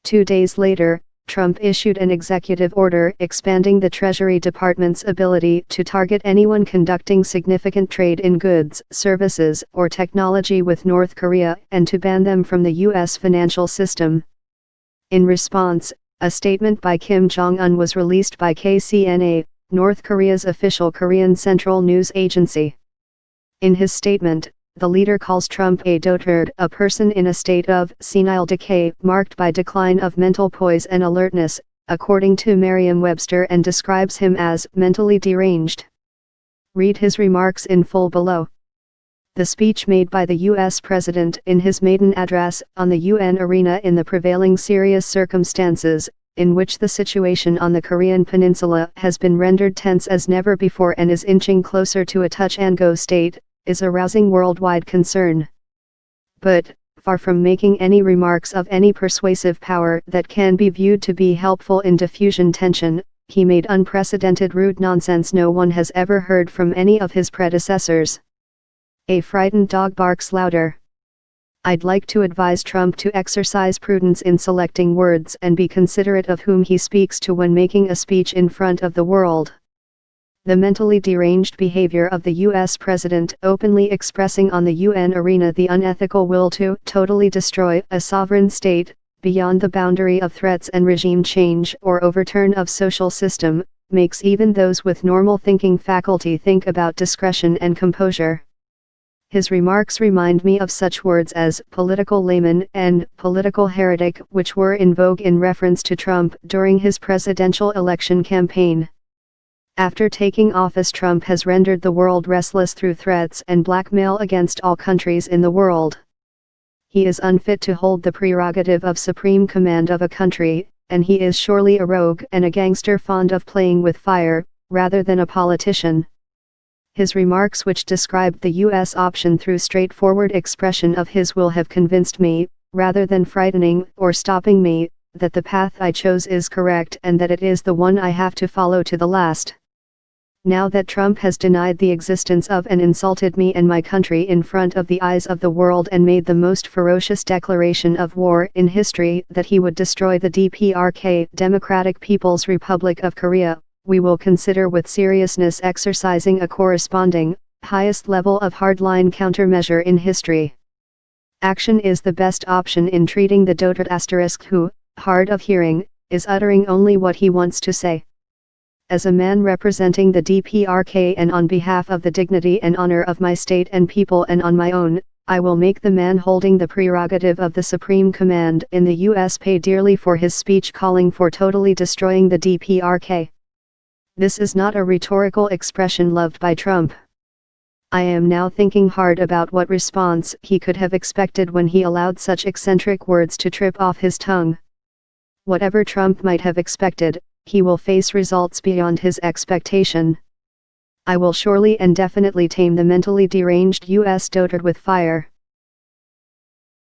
2 days later, Trump issued an executive order expanding the Treasury Department's ability to target anyone conducting significant trade in goods, services, or technology with North Korea and to ban them from the U.S. financial system. In response, a statement by Kim Jong-un was released by KCNA, North Korea's official Korean Central News Agency. In his statement, the leader calls Trump a dotard, a person in a state of senile decay marked by decline of mental poise and alertness, according to Merriam-Webster, and describes him as mentally deranged. Read his remarks in full below. The speech made by the U.S. President in his maiden address on the UN arena in the prevailing serious circumstances, in which the situation on the Korean peninsula has been rendered tense as never before and is inching closer to a touch-and-go state, is arousing worldwide concern. But, far from making any remarks of any persuasive power that can be viewed to be helpful in diffusing tension, he made unprecedented rude nonsense no one has ever heard from any of his predecessors. A frightened dog barks louder. I'd like to advise Trump to exercise prudence in selecting words and be considerate of whom he speaks to when making a speech in front of the world. The mentally deranged behavior of the U.S. President openly expressing on the UN arena the unethical will to totally destroy a sovereign state, beyond the boundary of threats and regime change or overturn of social system, makes even those with normal thinking faculty think about discretion and composure. His remarks remind me of such words as political layman and political heretic, which were in vogue in reference to Trump during his presidential election campaign. After taking office, Trump has rendered the world restless through threats and blackmail against all countries in the world. He is unfit to hold the prerogative of supreme command of a country, and he is surely a rogue and a gangster fond of playing with fire, rather than a politician. His remarks, which described the U.S. option through straightforward expression of his will, have convinced me, rather than frightening or stopping me, that the path I chose is correct and that it is the one I have to follow to the last. Now that Trump has denied the existence of and insulted me and my country in front of the eyes of the world and made the most ferocious declaration of war in history that he would destroy the DPRK, Democratic People's Republic of Korea, we will consider with seriousness exercising a corresponding, highest level of hardline countermeasure in history. Action is the best option in treating the dotard who, hard of hearing, is uttering only what he wants to say. As a man representing the DPRK and on behalf of the dignity and honor of my state and people and on my own, I will make the man holding the prerogative of the supreme command in the U.S. pay dearly for his speech calling for totally destroying the DPRK. This is not a rhetorical expression loved by Trump. I am now thinking hard about what response he could have expected when he allowed such eccentric words to trip off his tongue. Whatever Trump might have expected, he will face results beyond his expectation. I will surely and definitely tame the mentally deranged U.S. dotard with fire.